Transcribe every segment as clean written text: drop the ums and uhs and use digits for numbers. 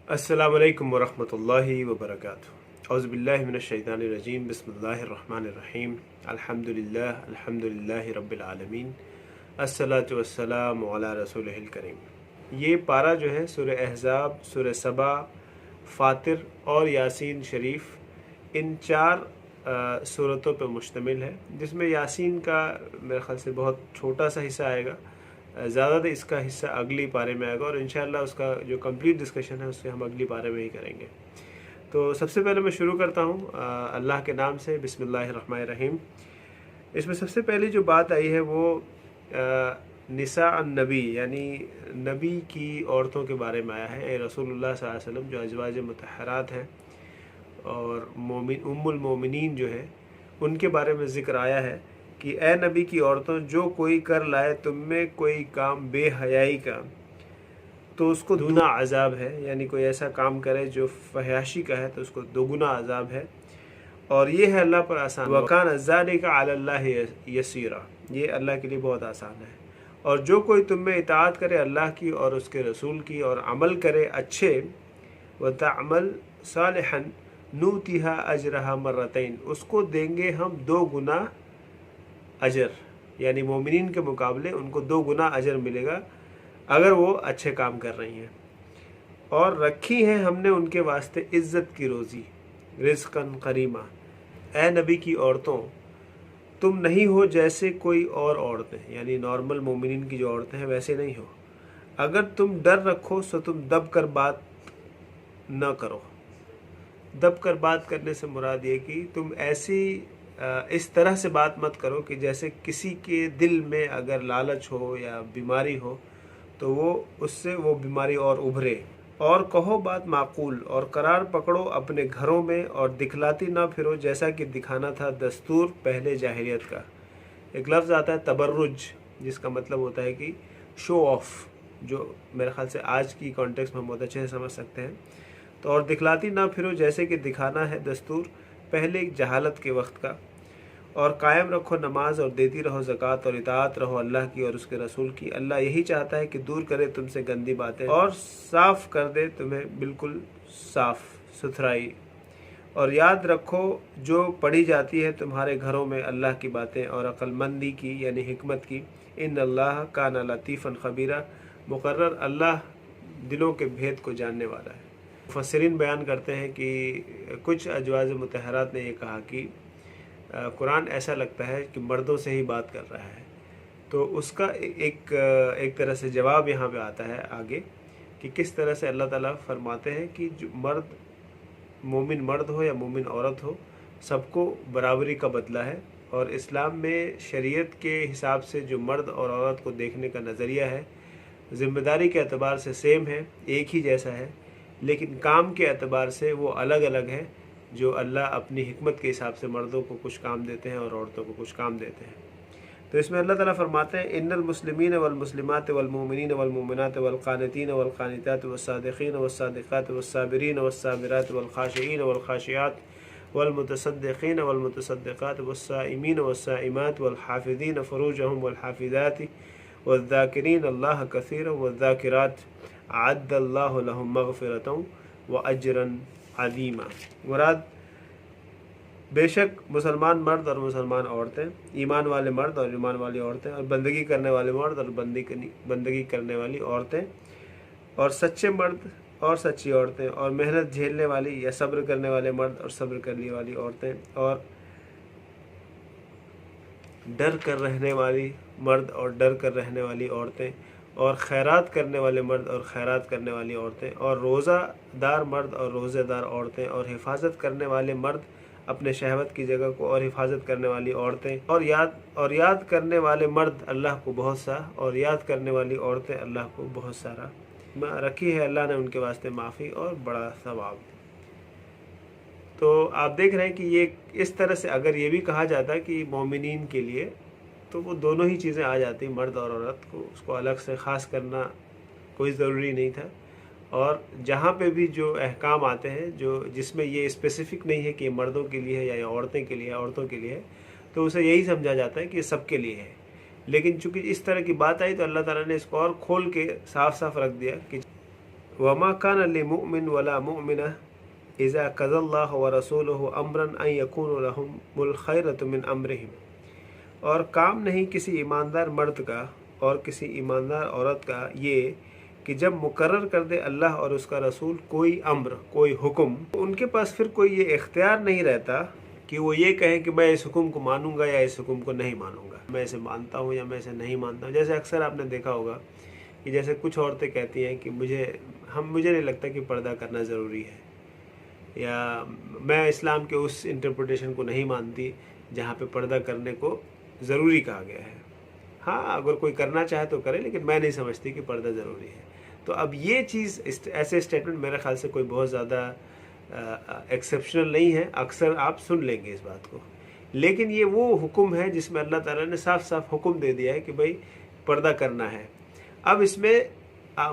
अस्सलामुअलैकुम वरहमतुल्लाहि वबरकातुहू। औज़ुबिल्लाहि मिनश्शैतानिर्रजीम। बिस्मिल्लाहिर्रहमानिर्रहीम। अल्हम्दुलिल्लाहि रब्बिल आलमीन। अस्सलातु वस्सलामु अला रसूलिहिल करीम। ये पारा जो है सूरह अहज़ाब, सूरह सबा, फातिर और यासीन शरीफ, इन चार सूरतों पर मुश्तमिल है, जिसमें यासीन का मेरे ख़्याल से बहुत छोटा सा हिस्सा आएगा। ज़्यादातर इसका हिस्सा अगली पारे में आएगा और इंशाअल्लाह उसका जो कंप्लीट डिस्कशन है उससे हम अगली पारे में ही करेंगे। तो सबसे पहले मैं शुरू करता हूँ अल्लाह के नाम से, बिस्मिल्लाहिर्रहमानिर्रहीम। इसमें सबसे पहली जो बात आई है वो निसा नबी, यानी नबी की औरतों के बारे में आया है। रसूलुल्लाह सल्लल्लाहु अलैहि वसल्लम जो अज़वाज मुतहहरात हैं और मोमिन उम्मुल मोमिनीन जो है, उनके बारे में ज़िक्र आया है कि ए नबी की औरतों, जो कोई कर लाए तुम में कोई काम बेहयाई का तो उसको दूना अजाब है। यानी कोई ऐसा काम करे जो फहयाशी का है तो उसको दोगुना अजाब है, और ये है अल्लाह पर आसान। वकान ज़ालिका अलल्लाहि यसीरा, ये अल्लाह के लिए बहुत आसान है। और जो कोई तुम में इताअत करे अल्लाह की और उसके रसूल की और अमल करे अच्छे, व तअमल सालिहन नूतिहा अजरहा मर्रतैन, उसको देंगे हम 2 गुना अजर, यानी मोमिनीन के मुकाबले उनको 2 गुना अजर मिलेगा अगर वो अच्छे काम कर रही हैं। और रखी है हमने उनके वास्ते इज़्ज़त की रोज़ी, रिज़्क़न करीमा। ए नबी की औरतों, तुम नहीं हो जैसे कोई और औरतें, यानी नॉर्मल मोमिनीन की जो औरतें हैं वैसे नहीं हो। अगर तुम डर रखो तो तुम दब कर बात न करो। दब कर बात करने से मुराद ये कि तुम ऐसी इस तरह से बात मत करो कि जैसे किसी के दिल में अगर लालच हो या बीमारी हो तो वो उससे वो बीमारी और उभरे। और कहो बात माकूल, और करार पकड़ो अपने घरों में, और दिखलाती ना फिरो जैसा कि दिखाना था दस्तूर पहले जाहिलियत का। एक लफ्ज़ आता है तबर्रुज, जिसका मतलब होता है कि शो ऑफ, जो मेरे ख्याल से आज की कॉन्टेक्स्ट में हम बहुत अच्छे से समझ सकते हैं। तो और दिखलाती ना फिरो जैसे कि दिखाना है दस्तूर पहले एक जहालत के वक्त का। और कायम रखो नमाज, और देती रहो ज़कात, और इताअत रहो अल्लाह की और उसके रसूल की। अल्लाह यही चाहता है कि दूर करे तुमसे गंदी बातें और साफ़ कर दे तुम्हें बिल्कुल साफ़ सुथराई। और याद रखो जो पढ़ी जाती है तुम्हारे घरों में अल्लाह की बातें और अक्लमंदी की, यानी हिकमत की। इन अल्लाह काना लतीफ़न ख़बीरा, मुकर्रर अल्लाह दिलों के भेद को जानने वाला है। मुफस्सिरीन बयान करते हैं कि कुछ अज़वाज मुतहहरात ने ये कहा कि कुरान ऐसा लगता है कि मर्दों से ही बात कर रहा है। तो उसका एक तरह से जवाब यहाँ पे आता है आगे कि किस तरह से अल्लाह ताला फरमाते हैं कि जो मर्द, मोमिन मर्द हो या मोमिन औरत हो, सबको बराबरी का बदला है। और इस्लाम में शरीयत के हिसाब से जो मर्द और औरत को देखने का नज़रिया है, ज़िम्मेदारी के एतबार से सेम है, एक ही जैसा है, लेकिन काम के एतबार से वो अलग अलग है। जो अल्लाह अपनी हिकमत के हिसाब से मर्दों को कुछ काम देते हैं और औरतों को कुछ काम देते हैं। तो इसमें अल्लाह ताला फरमाते हैं इन्नल मुस्लिमीन वल मुस्लिमात वल मोमिनीन वल मोमिनात वल क़ानितीन वल क़ानितात वस्सादिक़ीन वस्सादिक़ात वस्साबिरीन वस्साबिरात वल ख़ाशिईन वल ख़ाशियात वल मुतसद्दिक़ीन वल मुतसद्दिक़ात वस्साइमीन वस्साइमात वल हाफ़िज़ीन फ़ुरूजहुम वल हाफ़िज़ात वज़्ज़ाकिरीन अल्लाह कसीरन वज़्ज़ाकिरात अअद्दल्लाहु लहुम मग़फ़िरतन व अजरन अज़ीमा। मुराद बेशक मुसलमान मर्द और मुसलमान औरतें, ईमान वाले मर्द और ईमान वाली औरतें, और बंदगी करने वाले मर्द और बंदगी करने वाली औरतें, और सच्चे मर्द और सच्ची औरतें, और मेहनत झेलने वाली या सब्र करने वाले मर्द और सब्र करने वाली औरतें, और डर कर रहने वाली मर्द और डर कर रहने वाली औरतें, और खैरात करने वाले मर्द और खैरात करने वाली औरतें, और रोज़ादार मर्द और रोज़ेदार औरतें, और हिफाजत करने वाले मर्द अपने शहवत की जगह को, और हिफाजत करने वाली औरतें, और याद करने वाले मर्द अल्लाह को बहुत सा, और याद करने वाली औरतें अल्लाह को बहुत सारा। रखी है अल्लाह ने उनके वास्ते माफ़ी और बड़ा सवाब। तो आप देख रहे हैं कि ये इस तरह से अगर ये भी कहा जाता कि मोमिनीन के लिए, तो वो दोनों ही चीज़ें आ जाती, मर्द और औरत को, उसको अलग से ख़ास करना कोई ज़रूरी नहीं था। और जहाँ पे भी जो अहकाम आते हैं जो जिसमें ये स्पेसिफ़िक नहीं है कि मर्दों के लिए है या औरतें के लिए है, औरतों के लिए है, तो उसे यही समझा जाता है कि सबके लिए है। लेकिन चूंकि इस तरह की बात आई तो अल्लाह ताला ने इसको और खोल के साफ साफ रख दिया कि वमा कान लिमुमिन वला मुमिना इज़ा क़ज़ल्लाहु व रसूलुहु अम्रन अन यकून लहुमुल खैरतु मिन अम्रिहिम। और काम नहीं किसी ईमानदार मर्द का और किसी ईमानदार औरत का ये कि जब मुकर्रर कर दे अल्लाह और उसका रसूल कोई अम्र, कोई हुक्म, तो उनके पास फिर कोई ये इख्तियार नहीं रहता कि वो ये कहें कि मैं इस हुक्म को मानूंगा या इस हुक्म को नहीं मानूंगा, मैं इसे मानता हूँ या मैं इसे नहीं मानता हूँ। जैसे अक्सर आपने देखा होगा कि जैसे कुछ औरतें कहती हैं कि मुझे नहीं लगता कि पर्दा करना ज़रूरी है, या मैं इस्लाम के उस इंटरप्रिटेशन को नहीं मानती जहाँ पे पर्दा करने को ज़रूरी कहा गया है। हाँ, अगर कोई करना चाहे तो करे, लेकिन मैं नहीं समझती कि पर्दा ज़रूरी है। तो अब ये चीज़, ऐसे स्टेटमेंट मेरे ख्याल से कोई बहुत ज़्यादा एक्सेप्शनल नहीं है, अक्सर आप सुन लेंगे इस बात को। लेकिन ये वो हुक्म है जिसमें अल्लाह ताला ने साफ साफ हुक्म दे दिया है कि भाई पर्दा करना है। अब इसमें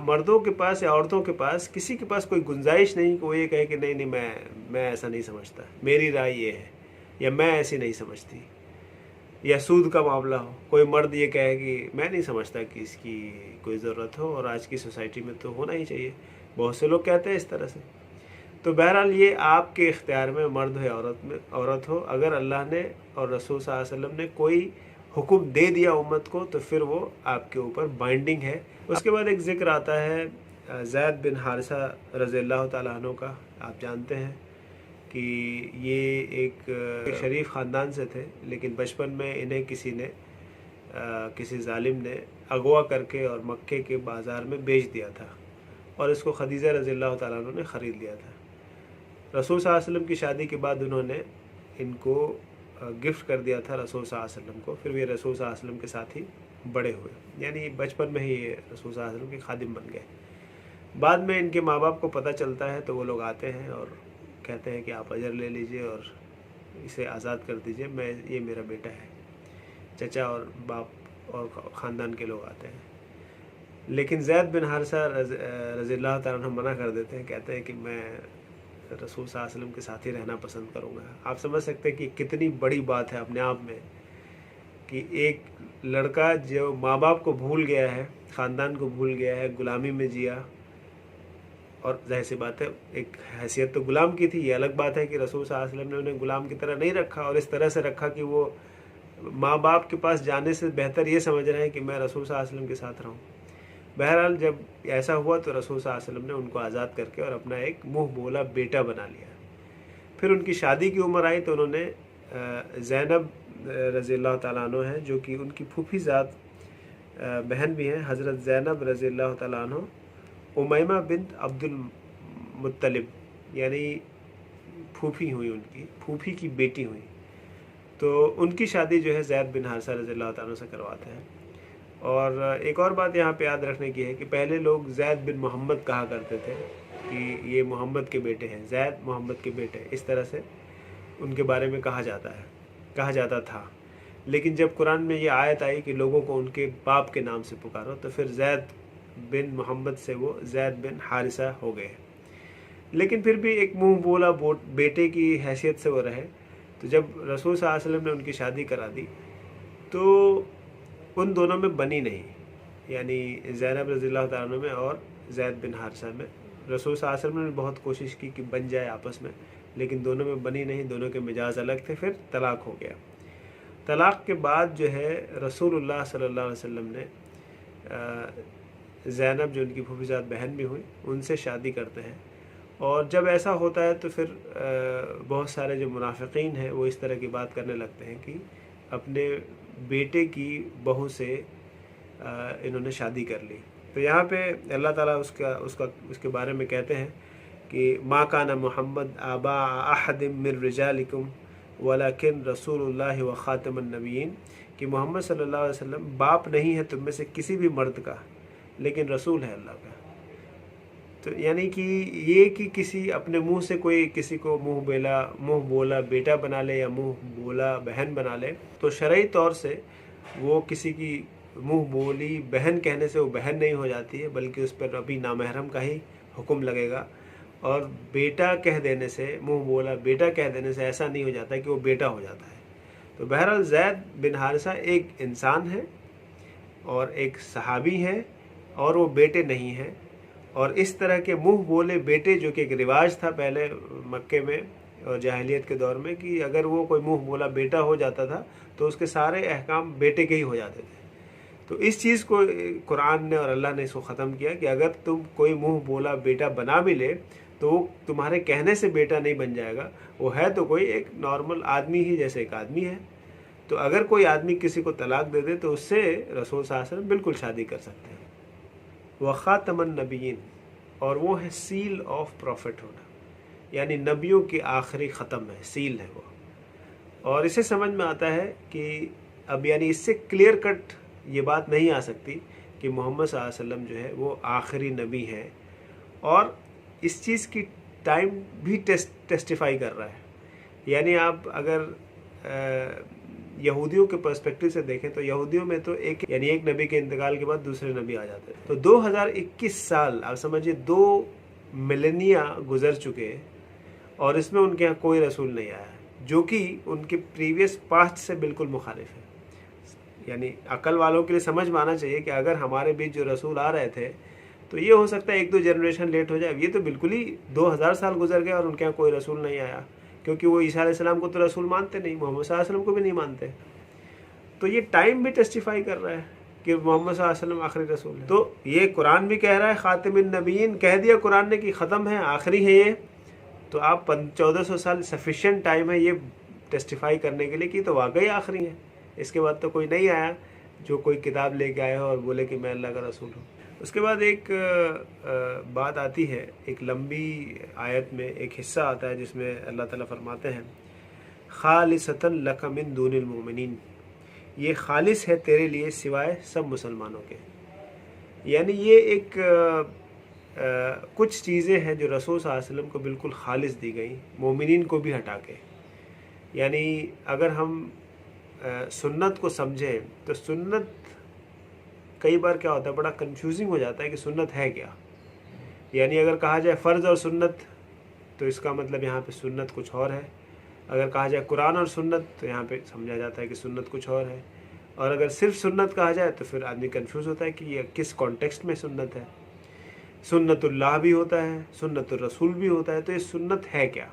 मर्दों के पास या औरतों के पास, किसी के पास कोई गुंजाइश नहीं कि वो ये कहे कि नहीं नहीं मैं ऐसा नहीं समझता, मेरी राय ये है, या मैं ऐसी नहीं समझती। या सूद का मामला हो, कोई मर्द ये कहे कि मैं नहीं समझता कि इसकी कोई ज़रूरत हो और आज की सोसाइटी में तो होना ही चाहिए। बहुत से लोग कहते हैं इस तरह से। तो बहरहाल ये आपके इख्तियार में, मर्द हो या औरत हो, अगर अल्लाह ने और रसूल सल्लल्लाहु अलैहि वसल्लम ने कोई हुक्म दे दिया उम्मत को तो फिर वो आपके ऊपर बाइंडिंग है। उसके बाद एक ज़िक्र आता है ज़ैद बिन हारिसा रज़ियल्लाहु ताला अन्हु का। आप जानते हैं कि ये एक शरीफ ख़ानदान से थे, लेकिन बचपन में इन्हें किसी जालिम ने अगवा करके और मक्के के बाज़ार में बेच दिया था और इसको खदीजा रज़ियल्लाहु ताला अन्हा ने ख़रीद लिया था। रसूल सल्लल्लाहु अलैहि वसल्लम की शादी के बाद उन्होंने इनको गिफ्ट कर दिया था रसूल सल्लल्लाहु अलैहि वसल्लम को। फिर वे रसूल सल्लल्लाहु अलैहि वसल्लम के साथ ही बड़े हुए, यानी बचपन में ही ये रसूल सल्लल्लाहु अलैहि वसल्लम के खादिम बन गए। बाद में इनके माँ बाप को पता चलता है तो वो लोग आते हैं और कहते हैं कि आप अजर ले लीजिए और इसे आज़ाद कर दीजिए, ये मेरा बेटा है। चचा और बाप और ख़ानदान के लोग आते हैं, लेकिन ज़ैद बिन हारिसा रज़ियल्लाहु ताला अन्हु मना कर देते हैं। कहते हैं कि मैं रसूल सल्लल्लाहु अलैहि वसल्लम के साथ ही रहना पसंद करूँगा। आप समझ सकते हैं कि कितनी बड़ी बात है अपने आप में कि एक लड़का जो माँ बाप को भूल गया है, ख़ानदान को भूल गया है, ग़ुलामी में जिया, और जाहिर सी बात है एक हैसियत तो ग़ुलाम की थी। ये अलग बात है कि रसूल सल्लल्लाहु अलैहि वसल्लम ने उन्हें ग़ुलाम की तरह नहीं रखा और इस तरह से रखा कि वो माँ बाप के पास जाने से बेहतर ये समझ रहे हैं कि मैं रसूल सल्लल्लाहु अलैहि वसल्लम के साथ रहूँ। बहरहाल जब ऐसा हुआ तो रसूल सल्लल्लाहु अलैहि वसल्लम ने उनको आज़ाद करके और अपना एक मुँह बोला बेटा बना लिया। फिर उनकी शादी की उम्र आई तो उन्होंने ज़ैनब रज़ियल्लाहु ताला अन्हा है, जो कि उनकी फूफी ज़ात बहन भी हैं, हज़रत ज़ैनब रज़ियल्लाहु ताला अन्हा उमैमा बिन्त अब्दुल मुत्तलिब, यानी फूफी हुई, उनकी फूफी की बेटी हुई। तो उनकी शादी जो है ज़ैद बिन हारिसा रज़ियल्लाहु ताला से करवाते हैं। और एक और बात यहाँ पे याद रखने की है कि पहले लोग ज़ैद बिन मोहम्मद कहा करते थे कि ये मोहम्मद के बेटे हैं, ज़ैद मोहम्मद के बेटे, इस तरह से उनके बारे में कहा जाता था। लेकिन जब कुरान में ये आयत आई कि लोगों को उनके बाप के नाम से पुकारो, तो फिर ज़ैद बिन मोहम्मद से वो ज़ैद बिन हारिसा हो गए। लेकिन फिर भी एक मुँह बोला बेटे की हैसियत से वो रहे। तो जब रसूल सल्लल्लाहु अलैहि वसल्लम ने उनकी शादी करा दी तो उन दोनों में बनी नहीं, यानी ज़ैनब रज़ियल्लाहु ताला अन्हा में और ज़ैद बिन हारिसा में। रसूल सल्लल्लाहु अलैहि वसल्लम ने बहुत कोशिश की कि बन जाए आपस में, लेकिन दोनों में बनी नहीं, दोनों के मिजाज अलग थे। फिर तलाक़ हो गया। तलाक़ के बाद जो है रसूलुल्लाह सल्लल्लाहु अलैहि वसल्लम ने ज़ैनब, जो उनकी फूफीज़ात बहन भी हुई, उनसे शादी करते हैं। और जब ऐसा होता है तो फिर बहुत सारे जो मुनाफ़िकीन हैं वो इस तरह की बात करने लगते हैं कि अपने बेटे की बहू से इन्होंने शादी कर ली। तो यहाँ पे अल्लाह ताला उसके बारे में कहते हैं कि मा काना मुहम्मद आबा अहदिम मिन रिजालिकुम वलाकिन रसूलुल्लाह व ख़ातमुन नबिय्यीन, कि मोहम्मद सल्लल्लाहु अलैहि वसल्लम बाप नहीं है तुम में से किसी भी मर्द का, लेकिन रसूल है अल्लाह का। तो यानी कि ये कि किसी अपने मुंह से कोई किसी को मुंह बोला बेटा बना ले या मुंह बोला बहन बना ले, तो शरई तौर से वो किसी की मुंह बोली बहन कहने से वो बहन नहीं हो जाती है, बल्कि उस पर अभी नामहरम का ही हुक्म लगेगा। और बेटा कह देने से, मुंह बोला बेटा कह देने से ऐसा नहीं हो जाता कि वो बेटा हो जाता है। तो बहरहाल ज़ैद बिन हारिसा एक इंसान है और एक सहाबी है और वो बेटे नहीं हैं। और इस तरह के मुंह बोले बेटे, जो कि एक रिवाज था पहले मक्के में और जाहिलियत के दौर में, कि अगर वो कोई मुंह बोला बेटा हो जाता था तो उसके सारे अहकाम बेटे के ही हो जाते थे। तो इस चीज़ को कुरान ने और अल्लाह ने इसको ख़त्म किया कि अगर तुम कोई मुंह बोला बेटा बना भी ले तो वो तुम्हारे कहने से बेटा नहीं बन जाएगा, वो है तो कोई एक नॉर्मल आदमी ही, जैसे एक आदमी है। तो अगर कोई आदमी किसी को तलाक दे दे तो उससे रसूल सल्लल्लाहु अलैहि वसल्लम बिल्कुल शादी कर सकते हैं। व ख़ातमुन नबिय्यीन, और वो है सील ऑफ प्रॉफिट होना, यानी नबियों की आखिरी ख़त्म है, सील है वो। और इसे समझ में आता है कि अब यानी इससे क्लियर कट ये बात नहीं आ सकती कि मोहम्मद सल्लल्लाहु अलैहि वसल्लम जो है वो आखिरी नबी है, और इस चीज़ की टाइम भी टेस्टिफाई कर रहा है। यानी आप अगर यहूदियों के पर्सपेक्टिव से देखें तो यहूदियों में तो एक नबी के इंतकाल के बाद दूसरे नबी आ जाते हैं। तो 2021 साल आप समझिए 2 मिलेनिया गुजर चुके और इसमें उनके यहाँ कोई रसूल नहीं आया, जो कि उनके प्रीवियस पास्ट से बिल्कुल मुखालिफ है। यानी अकल वालों के लिए समझ में आना चाहिए कि अगर हमारे बीच जो रसूल आ रहे थे तो ये हो सकता है 1-2 जनरेशन लेट हो जाए। ये तो बिल्कुल ही 2000 साल गुजर गए और उनके यहाँ कोई रसूल नहीं आया, क्योंकि वो ईसा अलैहिस्सलाम को तो रसूल मानते नहीं, मोहम्मद सल्लल्लाहु अलैहि वसल्लम को भी नहीं मानते। तो ये टाइम भी टेस्टिफाई कर रहा है कि मोहम्मद सल्लल्लाहु अलैहि वसल्लम आखिरी रसूल है। तो ये कुरान भी कह रहा है खातिमुन नबिय्यीन, कह दिया कुरान ने कि ख़त्म है, आखिरी है ये। तो आप 1400 साल सफिशिएंट टाइम है ये टेस्टिफाई करने के लिए कि तो वाकई आखिरी है। इसके बाद तो कोई नहीं आया जो कोई किताब लेके आया हो और बोले कि मैं अल्लाह का रसूल हूँ। उसके बाद एक बात आती है, एक लंबी आयत में एक हिस्सा आता है जिसमें अल्लाह ताला फरमाते हैं खालिसतन लक मिन दूनिल मोमिनीन, ये खालिस है तेरे लिए सिवाय सब मुसलमानों के। यानी ये एक कुछ चीज़ें हैं जो रसूल सल्लल्लाहु अलैहि वसल्लम को बिल्कुल खालिस दी गई, मोमिनीन को भी हटा के। यानी अगर हम सुन्नत को समझें तो सुन्नत कई बार क्या होता है, बड़ा कंफ्यूजिंग हो जाता है कि सुन्नत है क्या। यानी अगर कहा जाए फ़र्ज़ और सुन्नत तो इसका मतलब यहाँ पे सुन्नत कुछ और है, अगर कहा जाए कुरान और सुन्नत तो यहाँ पे समझा जाता है कि सुन्नत कुछ और है, और अगर सिर्फ सुन्नत कहा जाए तो फिर आदमी कंफ्यूज होता है कि ये किस कॉन्टेक्स्ट में सुन्नत है। सुन्नतुल्लाह भी होता है, सुन्नतुर रसूल भी होता है, तो ये सुन्नत है क्या,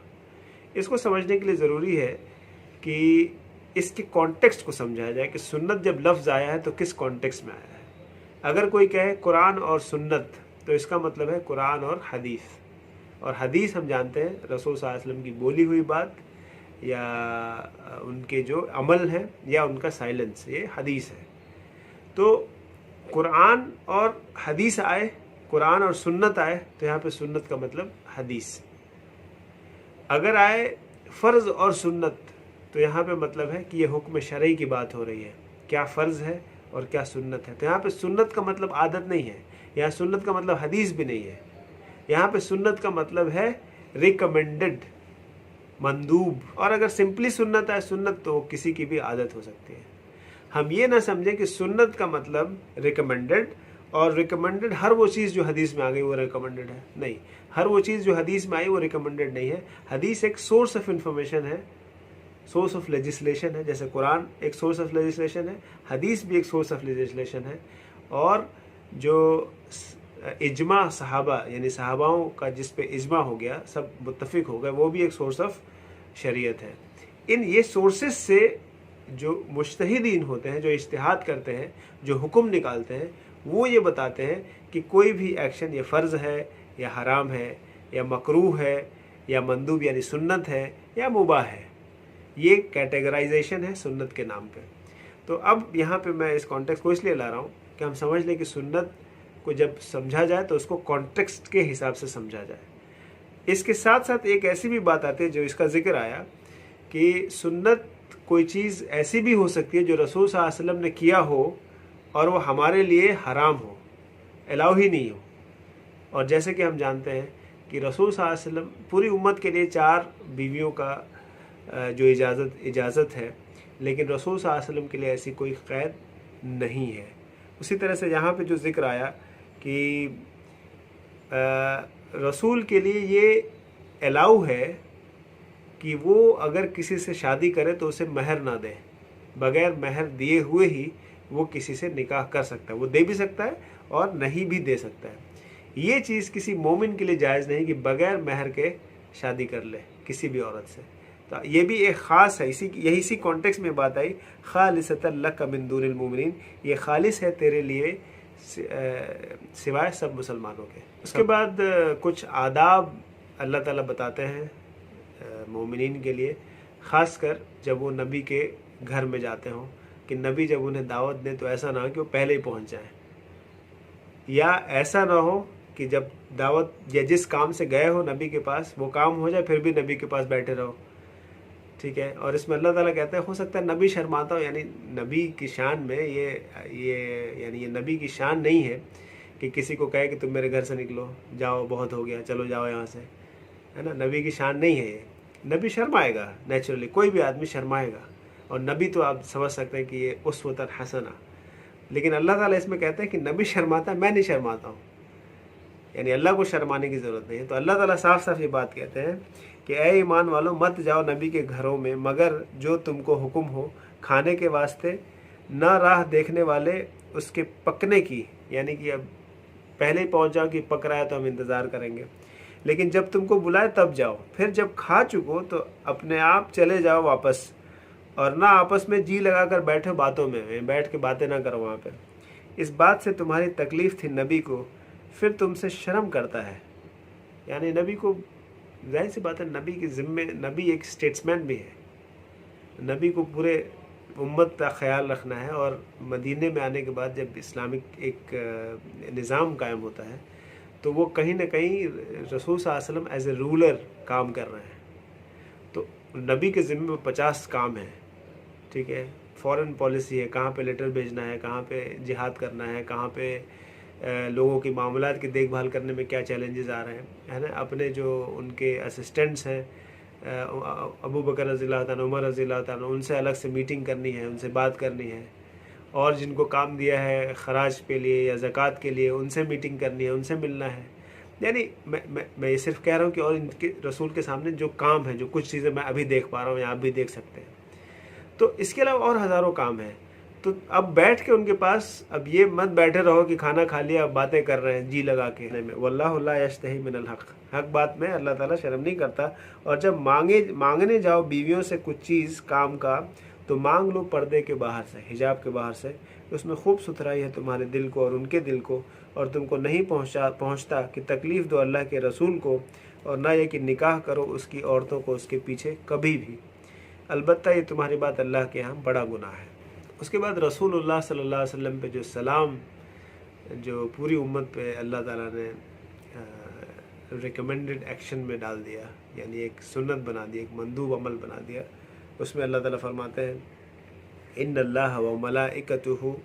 इसको समझने के लिए ज़रूरी है कि इसके कॉन्टेक्स्ट को समझाया जाए कि सुन्नत जब लफ्ज़ आया है तो किस कॉन्टेक्स्ट में आया है। अगर कोई कहे कुरान और सुन्नत तो इसका मतलब है कुरान और हदीस, और हदीस हम जानते हैं रसूल सल्लल्लाहु अलैहि वसल्लम की बोली हुई बात या उनके जो अमल है या उनका साइलेंस, ये हदीस है। तो कुरान और हदीस आए, कुरान और सुन्नत आए तो यहाँ पे सुन्नत का मतलब हदीस। अगर आए फ़र्ज़ और सुन्नत तो यहाँ पे मतलब है कि ये हुक्म शरई की बात हो रही है, क्या फ़र्ज़ है और क्या सुन्नत है। तो यहाँ पे सुन्नत का मतलब आदत नहीं है, यहाँ सुन्नत का मतलब हदीस भी नहीं है, यहाँ पे सुन्नत का मतलब है रिकमेंडेड, मंदूब। और अगर सिंपली सुन्नत है सुन्नत तो किसी की भी आदत हो सकती है। हम ये ना समझें कि सुन्नत का मतलब रिकमेंडेड, और रिकमेंडेड हर वो चीज़ जो हदीस में आ गई वो रिकमेंडेड है, नहीं। हर वो चीज़ जो हदीस में आई वो रिकमेंडेड नहीं है। हदीस एक सोर्स ऑफ इंफॉर्मेशन है, सोर्स ऑफ लेजिस्लेशन है। जैसे कुरान एक सोर्स ऑफ लेजिस्लेशन है, हदीस भी एक सोर्स ऑफ लेजिस्लेशन है। और जो इज्मा सहाबा यानी सहाबाओं का जिस पे इज्मा हो गया, सब मुत्तफिक हो गए, वो भी एक सोर्स ऑफ शरीयत है। इन ये सोर्सेस से जो मुज्तहिदीन होते हैं, जो इज्तिहाद करते हैं, जो हुक्म निकालते हैं, वो ये बताते हैं कि कोई भी एक्शन ये फ़र्ज़ है या हराम है या मकरूह है या मंदूब यानी सुन्नत है या मुबाह है। ये कैटेगराइजेशन है सुन्नत के नाम पे। तो अब यहाँ पे मैं इस कॉन्टेक्स्ट को इसलिए ला रहा हूँ कि हम समझ लें कि सुन्नत को जब समझा जाए तो उसको कॉन्टेक्स्ट के हिसाब से समझा जाए। इसके साथ साथ एक ऐसी भी बात आती है जो इसका जिक्र आया कि सुन्नत कोई चीज़ ऐसी भी हो सकती है जो रसूल सल्लल्लाहु अलैहि वसल्लम ने किया हो और वो हमारे लिए हराम हो, अलाउ ही नहीं हो। और जैसे कि हम जानते हैं कि रसूल सल्लल्लाहु अलैहि वसल्लम पूरी उम्मत के लिए 4 बीवियों का जो इजाज़त है, लेकिन रसूल सल्लल्लाहु अलैहि वसल्लम के लिए ऐसी कोई क़ैद नहीं है। उसी तरह से यहाँ पे जो ज़िक्र आया कि रसूल के लिए ये अलाउ है कि वो अगर किसी से शादी करे तो उसे महर ना दे, बग़ैर महर दिए हुए ही वो किसी से निकाह कर सकता है। वो दे भी सकता है और नहीं भी दे सकता है। ये चीज़ किसी मोमिन के लिए जायज़ नहीं कि बग़ैर महर के शादी कर ले किसी भी औरत से। तो ये भी एक ख़ास है, इसी कॉन्टेक्स्ट में बात आई, खालिसतन लक मिन दूनिल मोमिनीन, ये खालिस है तेरे लिए सिवाय सब मुसलमानों के। उसके बाद कुछ आदाब अल्लाह ताला बताते हैं मोमिनीन के लिए, ख़ासकर जब वो नबी के घर में जाते हों, कि नबी जब उन्हें दावत दें तो ऐसा ना हो कि वो पहले ही पहुंच जाएं, या ऐसा ना हो कि जब दावत या जिस काम से गए हो नबी के पास वो काम हो जाए फिर भी नबी के पास बैठे रहो। ठीक है। और इसमें अल्लाह ताला कहते हैं हो सकता है नबी शर्माता हो, यानी नबी की शान में ये नबी की शान नहीं है कि किसी को कहे कि तुम मेरे घर से निकलो, जाओ, बहुत हो गया, चलो जाओ यहाँ से, है ना। नबी की शान नहीं है ये। नबी शर्माएगा, नेचुरली कोई भी आदमी शर्माएगा, और नबी तो आप समझ सकते हैं कि ये उसवतन हसना। लेकिन अल्लाह ताला इसमें कहते हैं कि नबी शर्माता है, मैं नहीं शर्माता हूँ, यानी अल्लाह को शर्माने की ज़रूरत नहीं है। तो अल्लाह ताला साफ साफ ये बात कहते हैं कि ए ईमान वालों, मत जाओ नबी के घरों में मगर जो तुमको हुक्म हो खाने के वास्ते, ना राह देखने वाले उसके पकने की, यानी कि अब पहले ही पहुंच जाओ कि पक रहा है तो हम इंतज़ार करेंगे, लेकिन जब तुमको बुलाए तब जाओ, फिर जब खा चुको तो अपने आप चले जाओ वापस, और ना आपस में जी लगाकर बैठो बातों में, बैठ के बातें ना करो वहाँ पे। इस बात से तुम्हारी तकलीफ़ थी नबी को, फिर तुमसे शर्म करता है। यानी नबी को, जाहिर सी बात है, नबी के ज़िम्मे, नबी एक स्टेट्समैन भी है, नबी को पूरे उम्मत का ख्याल रखना है। और मदीने में आने के बाद जब इस्लामिक एक निज़ाम कायम होता है तो वो कहीं ना कहीं रसूल सल्लल्लाहु अलैहि वसल्लम एज ए रूलर काम कर रहे हैं। तो नबी के ज़िम्मे 50 काम हैं। ठीक है। फॉरेन पॉलिसी है, कहाँ पे लेटर भेजना है, कहाँ पे जिहाद करना है, कहाँ पे लोगों की मामलात की देखभाल करने में क्या चैलेंजेस आ रहे हैं, है ना। अपने जो उनके असिस्टेंट्स हैं अबू बकर रज़ियल्लाहु ताला, उमर रज़ियल्लाहु ताला, उनसे अलग से मीटिंग करनी है, उनसे बात करनी है। और जिनको काम दिया है खराज के लिए या ज़कात के लिए, उनसे मीटिंग करनी है, उनसे मिलना है। यानी मैं ये सिर्फ कह रहा हूँ कि और इनके रसूल के सामने जो काम है, जो कुछ चीज़ें मैं अभी देख पा रहा हूँ या आप भी देख सकते हैं, तो इसके अलावा और हज़ारों काम हैं। तो अब बैठ के उनके पास, अब ये मत बैठे रहो कि खाना खा लिया अब बातें कर रहे हैं जी लगा के में। वल्लाहु ला यश्तही मिनल हक़, हक बात में अल्लाह ताला शर्म नहीं करता। और जब मांगने जाओ बीवियों से कुछ चीज़ काम का, तो मांग लो पर्दे के बाहर से, हिजाब के बाहर से। उसमें खूब सुथराई है तुम्हारे दिल को और उनके दिल को, और तुमको नहीं पहुँचता कि तकलीफ़ दो अल्लाह के रसूल को, और ना ये कि निकाह करो उसकी औरतों को उसके पीछे कभी भी। अलबत्ता ये तुम्हारी बात अल्लाह के यहाँ बड़ा गुनाह है। उसके बाद रसूलुल्लाह सल्लल्लाहु अलैहि वसल्लम पे जो सलाम, जो पूरी उम्मत पे अल्लाह ताला ने रिकमेंडेड एक्शन में डाल दिया, यानी एक सुन्नत बना दी, एक मंदूब अमल बना दिया। उसमें अल्लाह ताला फरमाते हैं इन्नल्लाह व मलाइकतुहु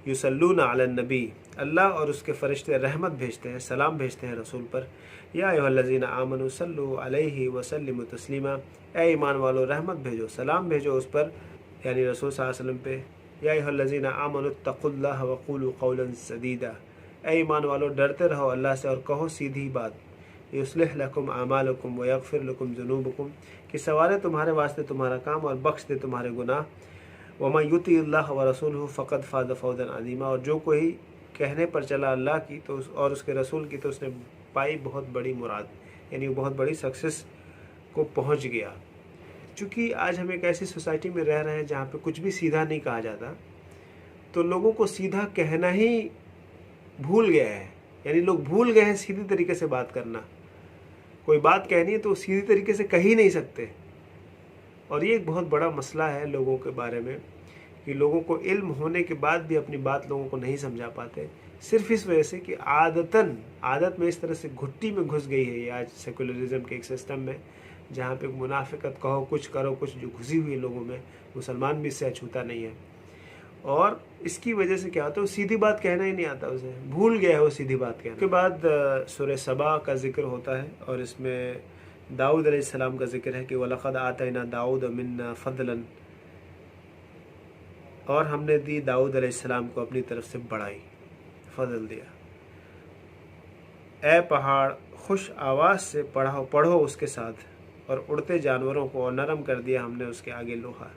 युसल्लूना अलन नबी, अल्लाह और उसके फ़रिश्ते रहमत भेजते हैं, सलाम भेजते हैं रसूल पर। या अय्युहल्लज़ीना आमनू सल्लु अलैहि व सल्लिमु तस्लीमा, ए ईमान वालो रहमत भेजो, सलाम भेजो उस पर, यानी रसूल सल्लल्लाहु अलैहि वसल्लम पे। या अय्युहल्लज़ीना आमनू तक़ुल्लाह व क़ूलू क़ौलन सदीदा, ए ईमान वालो डरते रहो अल्लाह से और कहो सीधी बात। युस्लिह लकुम आमालकुम व यग़फ़िर लकुम ज़ुनूबकुम, कि सवारे तुम्हारे वास्ते तुम्हारा काम और बख्श दे तुम्हारे गुनाह। वमा युतिल्लाह व रसूलहु फ़क़द फ़ाज़ फ़ौज़न अज़ीमा, और जो कोई कहने पर चला अल्लाह की तो और उसके रसूल की, तो उसने पाई बहुत बड़ी मुराद, यानी वो बहुत बड़ी सक्सेस को पहुंच गया। चूँकि आज हम एक ऐसी सोसाइटी में रह रहे हैं जहाँ पे कुछ भी सीधा नहीं कहा जाता, तो लोगों को सीधा कहना ही भूल गया है, यानी लोग भूल गए हैं सीधी तरीके से बात करना। कोई बात कहनी है तो सीधी तरीके से कह ही नहीं सकते। और ये एक बहुत बड़ा मसला है लोगों के बारे में, कि लोगों को इल्म होने के बाद भी अपनी बात लोगों को नहीं समझा पाते, सिर्फ इस वजह से कि आदत में इस तरह से घुट्टी में घुस गई है ये आज सेकुलरिज्म के एक सिस्टम में, जहाँ पे मुनाफिकत कहो कुछ करो कुछ, जो घुसी हुई लोगों में, मुसलमान भी इससे अछूता नहीं है। और इसकी वजह से क्या होता है, वो सीधी बात कहना ही नहीं आता, उसे भूल गया है वो सीधी बात कहना। उसके बाद सूरह सबा का जिक्र होता है, और इसमें दाऊद अलैहिस्सलाम का जिक्र है कि वलक़द आतैना दाऊद मिन्ना फ़ज़लन, और हमने दी दाऊद अलैहिस्सलाम को अपनी तरफ से बढ़ाई, फजल दिया। ए पहाड़ खुश आवाज़ से पढ़ो उसके साथ, और उड़ते जानवरों को और नरम कर दिया हमने उसके आगे लोहा,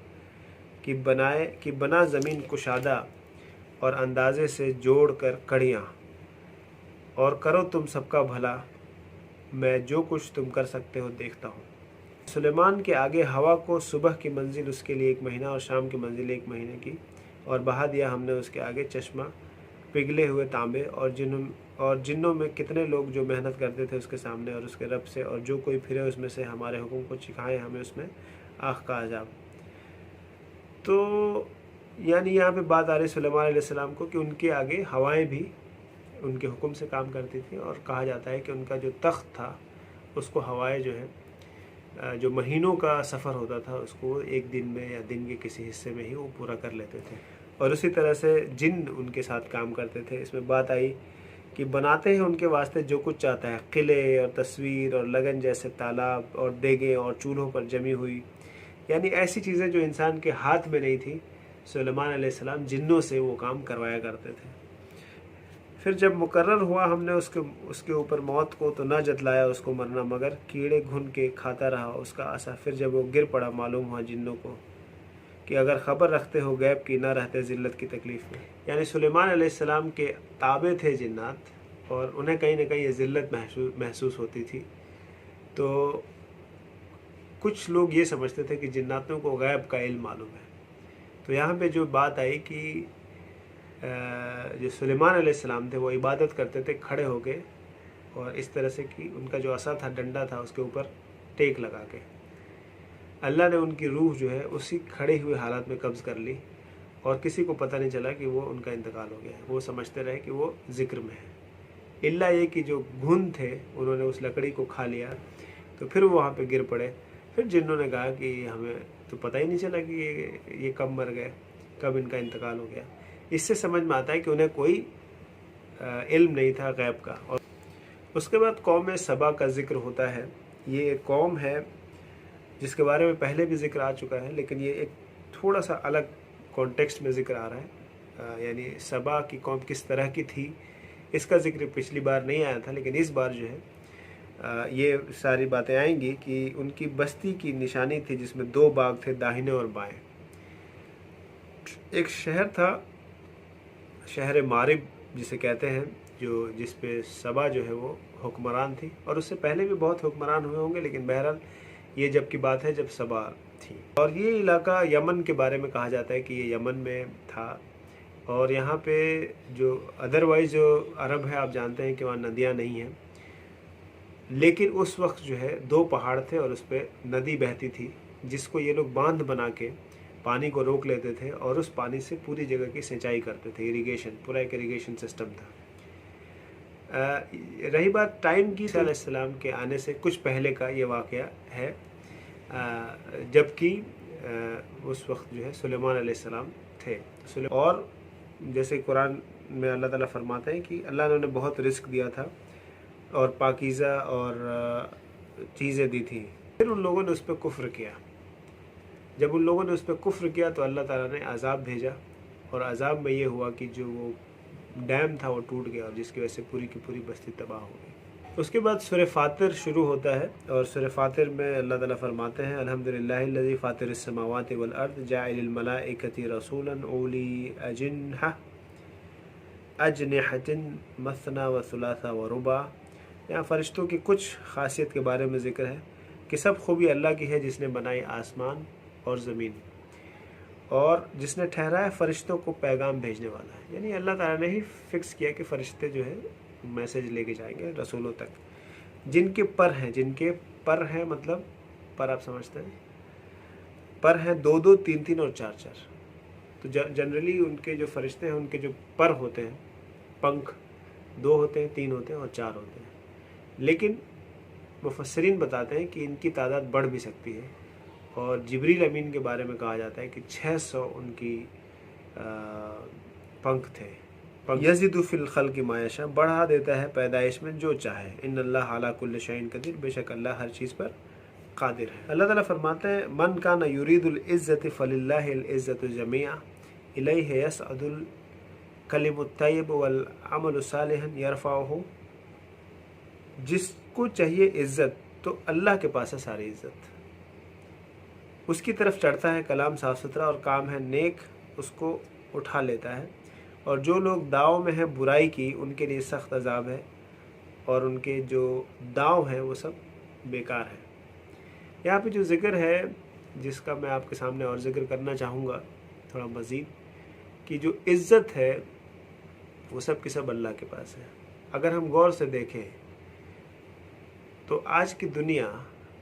कि बना ज़मीन कुशादा और अंदाजे से जोड़ कर कड़ियाँ। और करो तुम सबका भला, मैं जो कुछ तुम कर सकते हो देखता हूँ। सुलेमान के आगे हवा को सुबह की मंजिल उसके लिए 1 महीना और शाम की मंजिल 1 महीने की, और बहा दिया हमने उसके आगे चश्मा पिघले हुए तांबे, और जिन्नों में कितने लोग जो मेहनत करते थे उसके सामने और उसके रब से, और जो कोई फिरे उसमें से हमारे हुक्म को चिखाए हमें उसमें आँख का अजाब। तो यानी यहाँ पे बात आ रही सुलेमान अलैहिस्सलाम को कि उनके आगे हवाएं भी उनके हुक्म से काम करती थी, और कहा जाता है कि उनका जो तख्त था उसको हवाएं जो है जो महीनों का सफ़र होता था उसको एक दिन में या दिन के किसी हिस्से में ही वो पूरा कर लेते थे। और उसी तरह से जिन उनके साथ काम करते थे। इसमें बात आई कि बनाते हैं उनके वास्ते जो कुछ चाहता है, किले और तस्वीर और लगन जैसे तालाब और देगें और चूल्हों पर जमी हुई, यानी ऐसी चीज़ें जो इंसान के हाथ में नहीं थी, सुलेमान अलैहिस्सलाम जिन्नों से वो काम करवाया करते थे। फिर जब मुकर्रर हुआ हमने उसके ऊपर मौत को, तो न जतलाया उसको मरना, मगर कीड़े घुन के खाता रहा उसका आसा। फिर जब वो गिर पड़ा मालूम हुआ जिन्नों को कि अगर ख़बर रखते हो गैब की, ना रहते ज़िल्लत की तकलीफ़ में। यानी सुलेमान अलैहिस्सलाम के ताबे थे जिन्नात, और उन्हें कहीं ना कहीं ये ज़िल्लत महसूस होती थी। तो कुछ लोग ये समझते थे कि जिन्नातों को गैब का इल्म मालूम है। तो यहाँ पे जो बात आई कि जो सुलेमान अलैहिस्सलाम थे वो इबादत करते थे खड़े होके, और इस तरह से कि उनका जो असा था, डंडा था, उसके ऊपर टेक लगा के। अल्लाह ने उनकी रूह जो है उसी खड़े हुए हालत में कब्ज़ कर ली, और किसी को पता नहीं चला कि वो उनका इंतकाल हो गया है। वो समझते रहे कि वो ज़िक्र में है, इल्ला ये कि जो घुन थे उन्होंने उस लकड़ी को खा लिया, तो फिर वो वहाँ पे गिर पड़े। फिर जिन्होंने कहा कि हमें तो पता ही नहीं चला कि ये कब मर गए, कब इनका इंतकाल हो गया। इससे समझ में आता है कि उन्हें कोई इल्म नहीं था गैब का। और उसके बाद कौम सबा का जिक्र होता है। ये एक कौम है जिसके बारे में पहले भी जिक्र आ चुका है, लेकिन ये एक थोड़ा सा अलग कॉन्टेक्स्ट में जिक्र आ रहा है। यानी सबा की कौम किस तरह की थी इसका जिक्र पिछली बार नहीं आया था, लेकिन इस बार जो है ये सारी बातें आएंगी कि उनकी बस्ती की निशानी थी जिसमें 2 बाग थे, दाहिने और बाएं। एक शहर था, शहर मारिब जिसे कहते हैं, जिस पे सबा जो है वो हुक्मरान थी, और उससे पहले भी बहुत हुक्मरान हुए होंगे, लेकिन बहरहाल ये जब की बात है जब सबा थी। और ये इलाका यमन के बारे में कहा जाता है कि ये यमन में था। और यहाँ पे जो अदरवाइज़ जो अरब है, आप जानते हैं कि वहाँ नदियाँ नहीं हैं, लेकिन उस वक्त जो है 2 पहाड़ थे और उस पर नदी बहती थी, जिसको ये लोग बांध बना के पानी को रोक लेते थे, और उस पानी से पूरी जगह की सिंचाई करते थे। इरिगेशन, पूरा एक इरिगेशन सिस्टम था। रही बात टाइम की, अलैहिस्सलाम के आने से कुछ पहले का ये वाक़या है, जबकि उस वक्त जो है सुलेमान अलैहिस्सलाम थे। और जैसे कुरान में अल्लाह ताला फरमाते हैं कि अल्लाह ने उन्हें बहुत रिस्क दिया था और पाकीज़ा और चीज़ें दी थी। फिर उन लोगों ने उस पर कुफ्र किया। जब उन लोगों ने उस पर कुफ्र किया तो अल्लाह ताला ने अज़ाब भेजा, और अज़ाब में ये हुआ कि जो वो डैम था वो टूट गया, और जिसकी वजह से पूरी की पूरी बस्ती तबाह हो गई। उसके बाद सूरह फातिर शुरू होता है, और सूरह फातिर में अल्लाह ताला फरमाते हैं अल्हम्दुलिल्लाहिल्लज़ी फातिरिस समावाति वल अर्द जाइलिल मलाइकति रसूलन उली अजनिहतिन मसना व सुलासा व रुबा। यहाँ फ़रिश्तों की कुछ खासियत के बारे में ज़िक्र है कि सब खूबी अल्लाह की है जिसने बनाई आसमान और ज़मीन, और जिसने ठहराया फ़रिश्तों को पैगाम भेजने वाला है। यानी अल्लाह ताला ने ही फ़िक्स किया कि फ़रिश्ते जो है मैसेज लेके जाएंगे रसूलों तक, जिनके पर हैं मतलब पर आप समझते हैं, पर हैं 2-2, 3-3 और 4-4। तो जनरली उनके जो फ़रिश्ते हैं उनके जो पर होते हैं, पंख 2 होते हैं, 3 होते हैं और 4 होते हैं, लेकिन मुफस्सिरीन बताते हैं कि इनकी तादाद बढ़ भी सकती है। और जिब्रील अमीन के बारे में कहा जाता है कि 600 उनकी पंख थे। यज़िदु फिल खल्क़ि मा यशा, बढ़ा देता है पैदाइश में जो चाहे। इन्नल्लाह अला कुल्लि शैइन क़दीर, बेशक अल्लाह हर चीज़ पर कादिर है। अल्लाह ताला फरमाते हैं मन काना युरीदुल इज़्ज़ति फलिल्लाहिल इज़्ज़तु जमीआ इलैहि यसअदुल कलिमुत तय्यिब वल अमलु सालिहन यरफ़अहु। जिसको चाहिए इज़्ज़त तो अल्लाह के पास है सारी इज़्ज़त, उसकी तरफ चढ़ता है कलाम साफ़ सुथरा, और काम है नेक उसको उठा लेता है। और जो लोग दाव में हैं बुराई की उनके लिए सख्त अजाब है। और उनके जो दांव हैं वो सब बेकार है। यहाँ पे जो ज़िक्र है, जिसका मैं आपके सामने और ज़िक्र करना चाहूँगा थोड़ा मज़ीद, कि जो इज़्ज़त है वो सब की सब अल्लाह के पास है। अगर हम गौर से देखें तो आज की दुनिया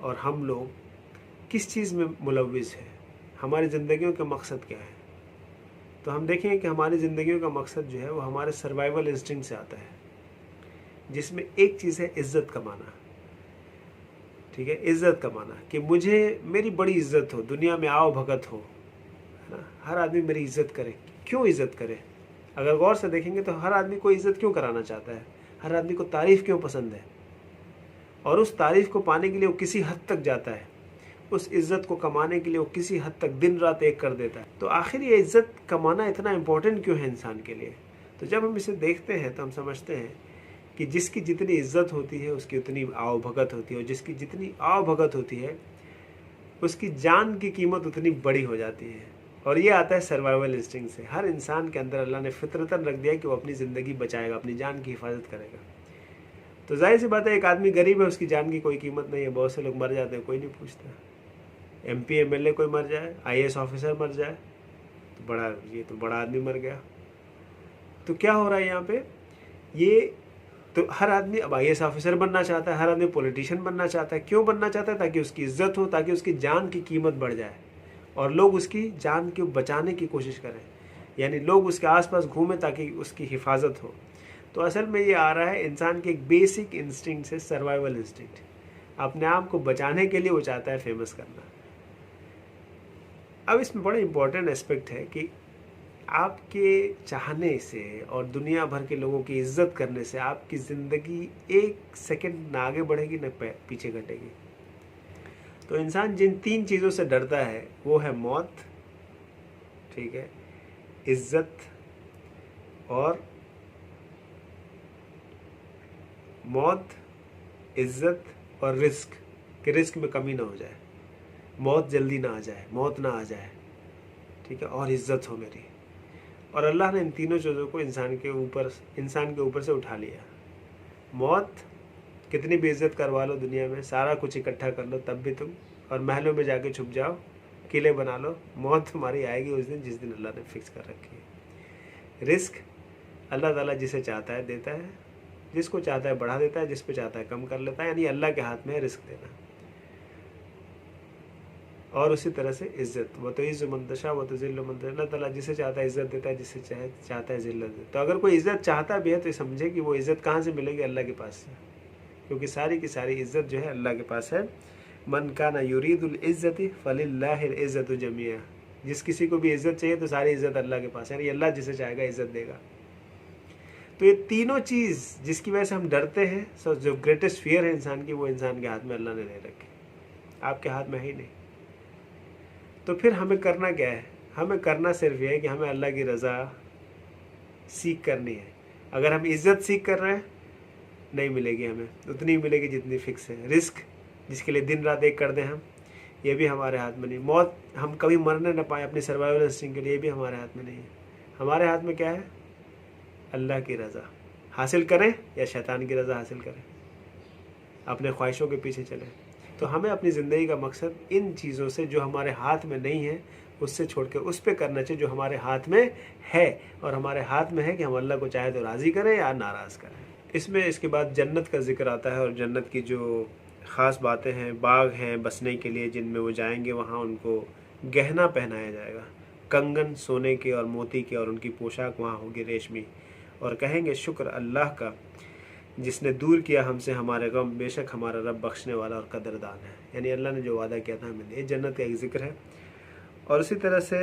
और हम लोग किस चीज़ में मुलव्विस है, हमारी ज़िंदगियों का मकसद क्या है। तो हम देखें कि हमारी ज़िंदगियों का मकसद जो है वो हमारे सर्वाइवल इंस्टिंक्ट से आता है, जिसमें एक चीज़ है इज़्ज़त कमाना। ठीक है, इज़्ज़त कमाना, कि मुझे मेरी बड़ी इज़्ज़त हो, दुनिया में आओ भगत हो, है ना, हर आदमी मेरी इज़्ज़त करे। क्यों इज़्ज़त करे? अगर गौर से देखेंगे तो हर आदमी को इज़्ज़त क्यों कराना चाहता है, हर आदमी को तारीफ़ क्यों पसंद है, और उस तारीफ़ को पाने के लिए वो किसी हद तक जाता है, उस इज़्ज़त को कमाने के लिए वो किसी हद तक दिन रात एक कर देता है। तो आखिर ये इज़्ज़त कमाना इतना इम्पोर्टेंट क्यों है इंसान के लिए? तो जब हम इसे देखते हैं तो हम समझते हैं कि जिसकी जितनी इज़्ज़त होती है उसकी उतनी आओ भगत होती है, और जिसकी जितनी आओ भगत होती है उसकी जान की कीमत उतनी बड़ी हो जाती है। और ये आता है सर्वाइवल इंस्टिंक्ट से। हर इंसान के अंदर अल्लाह ने फितरतन रख दिया कि वो अपनी ज़िंदगी बचाएगा, अपनी जान की हिफाजत करेगा। तो जाहिर सी बात है, एक आदमी गरीब है, उसकी जान की कोई कीमत नहीं है। बहुत से लोग मर जाते हैं, कोई नहीं पूछता। MP MLA कोई मर जाए, IAS ऑफिसर मर जाए तो ये तो बड़ा आदमी मर गया। तो क्या हो रहा है यहाँ पे? ये तो हर आदमी अब IAS ऑफिसर बनना चाहता है, हर आदमी पॉलिटिशियन बनना चाहता है। क्यों बनना चाहता है? ताकि उसकी इज्जत हो, ताकि उसकी जान की कीमत बढ़ जाए और लोग उसकी जान को बचाने की कोशिश करें, यानी लोग उसके आसपास घूमें ताकि उसकी हिफाजत हो। तो असल में ये आ रहा है इंसान के एक बेसिक इंस्टिंक्ट से, सर्वाइवल इंस्टिंक्ट। अपने आप को बचाने के लिए वो चाहता है फेमस करना। अब इसमें बड़ा इम्पोर्टेंट एस्पेक्ट है कि आपके चाहने से और दुनिया भर के लोगों की इज्जत करने से आपकी ज़िंदगी एक सेकंड ना आगे बढ़ेगी न पीछे घटेगी। तो इंसान जिन 3 चीज़ों से डरता है वो है मौत, ठीक है, इज्जत और मौत, इज्जत और रिस्क, कि रिस्क में कमी ना हो जाए, मौत जल्दी ना आ जाए, मौत ना आ जाए, ठीक है, और इज्जत हो मेरी। और अल्लाह ने इन तीनों चीज़ों को इंसान के ऊपर से उठा लिया। मौत, कितनी भी इज्जत करवा लो दुनिया में, सारा कुछ इकट्ठा कर लो, तब भी तुम और महलों में जाके छुप जाओ, किले बना लो, मौत तुम्हारी आएगी उस दिन जिस दिन अल्लाह ने फिक्स कर रखी है। रिस्क, अल्लाह ताला जिसे चाहता है देता है, जिसको चाहता है बढ़ा देता है, जिस पे चाहता है कम कर लेता है, यानी अल्लाह के हाथ में है रिस्क देना। और उसी तरह से इज्जत, वो तो इज़्ज़ु मंतशा वो तो ज़िल्लु मंतशा, अल्लाह ताला जिसे चाहता है इज्जत देता है, जिसे चाहता है ज़िल्लत देता है। तो अगर कोई इज्जत चाहता भी है तो समझे कि वो इज्जत कहाँ से मिलेगी? अल्लाह के पास से, क्योंकि सारी की सारी इज्जत जो है अल्लाह के पास है। मन काना युरीदुल इज़्ज़ति फलिल्लाहिल इज़्ज़तु जमीआ। जिस किसी को भी इज्जत चाहिए तो सारी इज्जत अल्लाह के पास है, यानी अल्लाह जिसे चाहेगा इज्जत देगा। तो ये तीनों चीज़ जिसकी वजह से हम डरते हैं, सो जो ग्रेटेस्ट फियर है इंसान की, वो इंसान के हाथ में अल्लाह ने नहीं रखी, आपके हाथ में है ही नहीं। तो फिर हमें करना क्या है? हमें करना सिर्फ ये है कि हमें अल्लाह की रज़ा सीख करनी है। अगर हम इज़्ज़त सीख कर रहे हैं, नहीं मिलेगी हमें, उतनी मिलेगी जितनी फिक्स है। रिस्क, जिसके लिए दिन रात एक कर दें हम, ये भी हमारे हाथ में नहीं। मौत, हम कभी मरने ना पाए अपनी सर्वाइवल इंस्टिंक्ट के लिए, ये भी हमारे हाथ में नहीं है। हमारे हाथ में क्या है? अल्लाह की रज़ा हासिल करें या शैतान की रज़ा हासिल करें, अपने ख्वाहिशों के पीछे चलें। तो हमें अपनी ज़िंदगी का मकसद इन चीज़ों से, जो हमारे हाथ में नहीं है, उससे छोड़ के उस पर करना चाहिए जो हमारे हाथ में है। और हमारे हाथ में है कि हम अल्लाह को चाहे तो राज़ी करें या नाराज़ करें। इसमें इसके बाद जन्नत का जिक्र आता है, और जन्नत की जो ख़ास बातें हैं, बाग हैं बसने के लिए, जिनमें वो जाएंगे वहाँ उनको गहना पहनाया जाएगा, कंगन सोने के और मोती के, और उनकी पोशाक वहाँ होगी रेशमी। और कहेंगे शुक्र अल्लाह का जिसने दूर किया हमसे हमारे गम, बेशक हमारा रब बख्शने वाला और कदरदान है। यानी अल्लाह ने जो वादा किया था हमें, ये जन्नत का एक जिक्र है। और इसी तरह से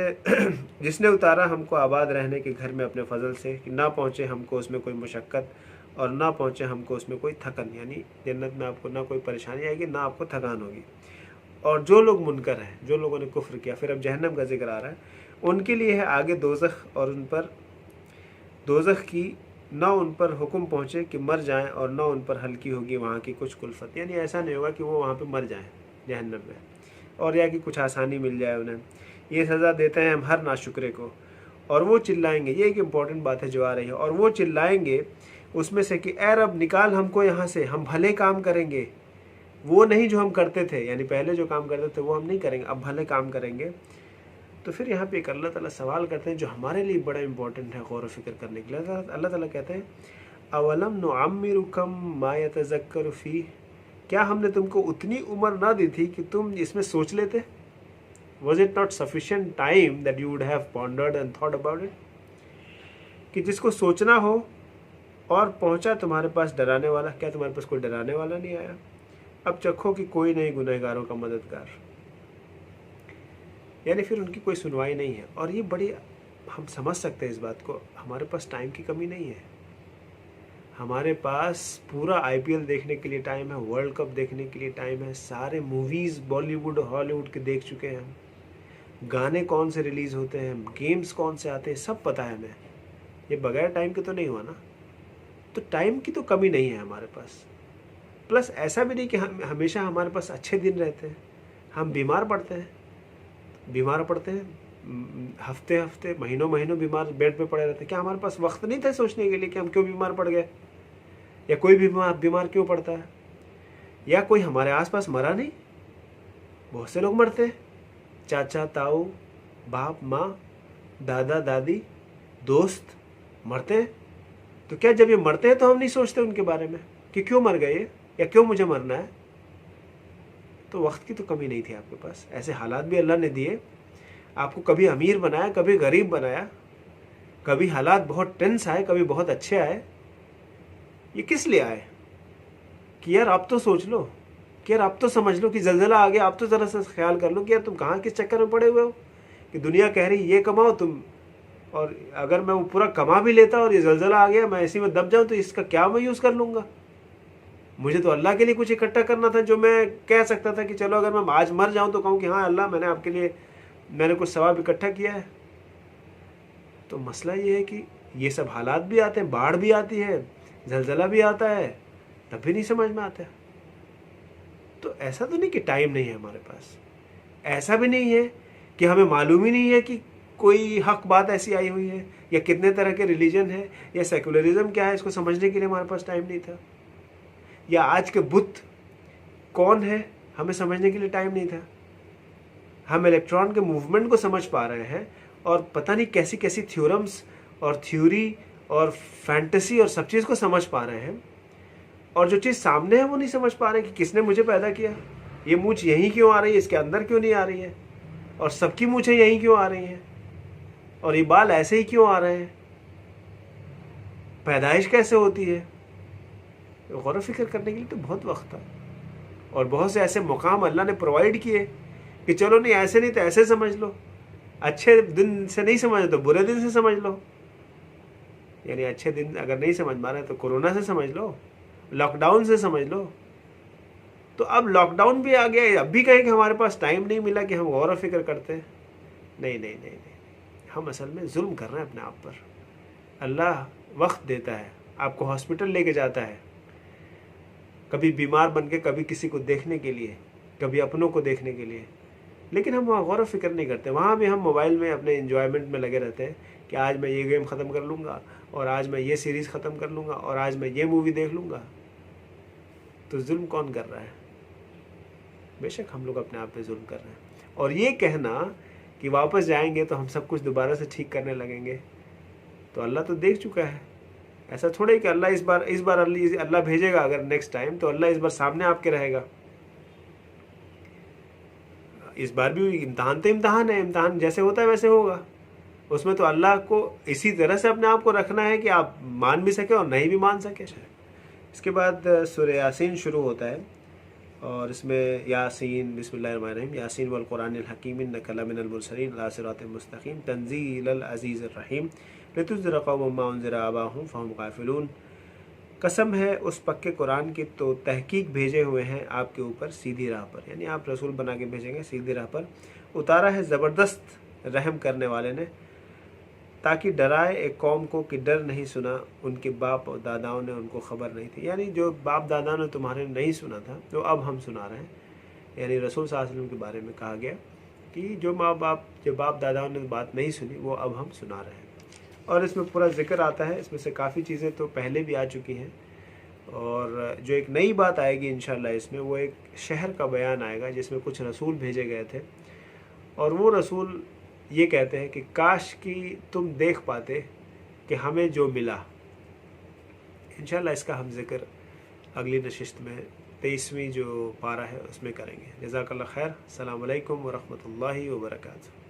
जिसने उतारा हमको आबाद रहने के घर में अपने फजल से, कि ना पहुँचे हमको उसमें कोई मुशक्क़त और ना पहुँचे हमको उसमें कोई थकन, यानी जन्नत में आपको ना कोई परेशानी आएगी, ना आपको थकान होगी। और जो लोग मुनकर हैं, जो लोगों ने कुफ्र किया, फिर अब जहन्नम का जिक्र आ रहा है, उनके लिए है आगे दोज़ख, और उन पर दोज़ख की ना उन पर हुक्म पहुँचे कि मर जाएं, और ना उन पर हल्की होगी वहाँ की कुछ कुल्फत, यानी ऐसा नहीं होगा कि वो वहाँ पे मर जाएं जहन्नम में, और या कि कुछ आसानी मिल जाए उन्हें। ये सज़ा देते हैं हम हर नाशुक्रे को। और वो चिल्लाएंगे, ये एक इम्पॉर्टेंट बात है जो आ रही है, और वो चिल्लाएंगे उसमें से कि ए रब निकाल हमको यहाँ से, हम भले काम करेंगे, वो नहीं जो हम करते थे, यानी पहले जो काम करते थे वो हम नहीं करेंगे, अब भले काम करेंगे। तो फिर यहाँ पे एक अल्लाह ताला सवाल करते हैं जो हमारे लिए बड़ा इंपॉर्टेंट है गौर व फिक्र करने के लिए। अल्लाह ताला कहते हैं अवलम नुअम्मिरुकुम मा यतज़क्करु फीह, क्या हमने तुमको उतनी उम्र ना दी थी कि तुम इसमें सोच लेते? Was it not sufficient time that you would have pondered and thought about it, कि जिसको सोचना हो और पहुंचा तुम्हारे पास डराने वाला, क्या तुम्हारे पास कोई डराने वाला नहीं आया? अब चखो कि कोई नहीं गुनहगारों का मददगार, यानी फिर उनकी कोई सुनवाई नहीं है। और ये बड़ी, हम समझ सकते हैं इस बात को, हमारे पास टाइम की कमी नहीं है, हमारे पास पूरा आईपीएल देखने के लिए टाइम है, वर्ल्ड कप देखने के लिए टाइम है, सारे मूवीज़ बॉलीवुड हॉलीवुड के देख चुके हैं हम, गाने कौन से रिलीज़ होते हैं, गेम्स कौन से आते हैं, सब पता है हमें। ये बगैर टाइम के तो नहीं हुआ ना। तो टाइम की तो कमी नहीं है हमारे पास। प्लस ऐसा भी नहीं कि हम हमेशा हमारे पास अच्छे दिन रहते हैं, हम बीमार पड़ते हैं हफ्ते हफ्ते महीनों महीनों बीमार बेड पे पड़े रहते हैं। क्या हमारे पास वक्त नहीं था सोचने के लिए कि हम क्यों बीमार पड़ गए, या कोई बीमार क्यों पड़ता है, या कोई हमारे आसपास मरा नहीं? बहुत से लोग मरते हैं, चाचा ताऊ बाप माँ दादा दादी दोस्त मरते हैं। तो क्या जब ये मरते हैं तो हम नहीं सोचते उनके बारे में कि क्यों मर गए या क्यों मुझे मरना है? तो वक्त की तो कमी नहीं थी आपके पास। ऐसे हालात भी अल्लाह ने दिए, आपको कभी अमीर बनाया, कभी गरीब बनाया, कभी हालात बहुत टेंस आए, कभी बहुत अच्छे आए। ये किस लिए आए? कि यार आप तो सोच लो, कि यार आप तो समझ लो कि जल्जला आ गया, आप तो ज़रा सा ख्याल कर लो कि यार तुम कहाँ किस चक्कर में पड़े हुए हो कि दुनिया कह रही ये कमाओ तुम, और अगर मैं वो पूरा कमा भी लेता और ये जल्जला आ गया, मैं इसी में दब जाऊँ तो इसका क्या मैं यूज़ कर लूँगा? मुझे तो अल्लाह के लिए कुछ इकट्ठा करना था, जो मैं कह सकता था कि चलो अगर मैं आज मर जाऊँ तो कहूँ कि हाँ अल्लाह मैंने आपके लिए मैंने कुछ सवाब इकट्ठा किया है। तो मसला ये है कि ये सब हालात भी आते हैं, बाढ़ भी आती है, जलजला भी आता है, तब भी नहीं समझ में आता है। तो ऐसा तो नहीं कि टाइम नहीं है हमारे पास, ऐसा भी नहीं है कि हमें मालूम ही नहीं है कि कोई हक बात ऐसी आई हुई है, या कितने तरह के रिलीजन है, या सेकुलरिज्म क्या है, इसको समझने के लिए हमारे पास टाइम नहीं था, या आज के बुद्ध कौन है हमें समझने के लिए टाइम नहीं था। हम इलेक्ट्रॉन के मूवमेंट को समझ पा रहे हैं और पता नहीं कैसी कैसी थ्योरम्स और थ्योरी और फैंटेसी और सब चीज़ को समझ पा रहे हैं, और जो चीज़ सामने है वो नहीं समझ पा रहे कि किसने मुझे पैदा किया, ये मूंछ यहीं क्यों आ रही है, इसके अंदर क्यों नहीं आ रही है, और सबकी मूंछें यहीं क्यों आ रही हैं, और ये बाल ऐसे ही क्यों आ रहे हैं, पैदाइश कैसे होती है। गौर व फिक्र करने के लिए तो बहुत वक्त था, और बहुत से ऐसे मुकाम अल्लाह ने प्रोवाइड किए कि चलो नहीं ऐसे नहीं तो ऐसे समझ लो, अच्छे दिन से नहीं समझ तो बुरे दिन से समझ लो। यानी अच्छे दिन अगर नहीं समझ पा रहे तो कोरोना से समझ लो, लॉकडाउन से समझ लो। तो अब लॉकडाउन भी आ गया, अब भी कहें कि हमारे पास टाइम नहीं मिला कि हम गौर व फिक्र करते हैं। नहीं नहीं नहीं नहीं, हम असल में जुल्म कर रहे हैं अपने आप पर। अल्लाह वक्त देता है, आपको हॉस्पिटल लेके जाता है, कभी बीमार बन के, कभी किसी को देखने के लिए, कभी अपनों को देखने के लिए, लेकिन हम वहाँ गौर व फिक्र नहीं करते। वहाँ भी हम मोबाइल में अपने एंजॉयमेंट में लगे रहते हैं कि आज मैं ये गेम ख़त्म कर लूँगा, और आज मैं ये सीरीज़ ख़त्म कर लूँगा, और आज मैं ये मूवी देख लूँगा। तो जुल्म कौन कर रहा है? बेशक हम लोग अपने आप पे जुल्म कर रहे हैं। और ये कहना कि वापस जाएंगे तो हम सब कुछ दोबारा से ठीक करने लगेंगे, तो अल्लाह तो देख चुका है। ऐसा थोड़ा ही कि अल्लाह इस बार अल्लाह भेजेगा अगर नेक्स्ट टाइम, तो अल्लाह इस बार सामने आपके रहेगा। इस बार भी इम्तहान तो इम्तहान है, इम्तहान जैसे होता है वैसे होगा। उसमें तो अल्लाह को इसी तरह से अपने आप को रखना है कि आप मान भी सके और नहीं भी मान सके। इसके बाद सूरह यासीन शुरू होता है, और इसमें यासीन बिस्मिल्लाहिर्रहमानिर्रहीम यासीन वल कुरानिल हकीम इन्नका लमिनल मुरसलीन अला सिरातिल मुस्तकीम तंजीलल अज़ीज़िर रहीम लितुन्ज़िरा क़ौमम मा उन्ज़िरा आबाहुम फ़हुम गाफ़िलून। कसम है उस पक्के कुरान की तो तहकीक भेजे हुए हैं आपके ऊपर सीधी राह पर, यानी आप रसूल बना के भेजेंगे सीधी राह पर। उतारा है ज़बरदस्त रहम करने वाले ने, ताकि डराए एक कौम को कि डर नहीं सुना उनके बाप और दादाओं ने, उनको ख़बर नहीं थी। यानी जो बाप दादाओं ने तुम्हारे नहीं सुना था तो अब हम सुना रहे हैं। यानी रसूल सल्लल्लाहु अलैहि वसल्लम के बारे में कहा गया कि जो बाप दादाओं ने बात नहीं सुनी वो अब हम सुना रहे हैं। और इसमें पूरा ज़िक्र आता है। इसमें से काफ़ी चीज़ें तो पहले भी आ चुकी हैं, और जो एक नई बात आएगी इंशाल्लाह इसमें, वो एक शहर का बयान आएगा जिसमें कुछ रसूल भेजे गए थे, और वो रसूल ये कहते हैं कि काश कि तुम देख पाते कि हमें जो मिला। इंशाल्लाह इसका हम ज़िक्र अगली नशिस्त में 23वीं जो पारा है उसमें करेंगे। जज़ाकल्लाह खैर। अस्सलामु अलैकुम व रहमतुल्लाहि व बरकातुहू।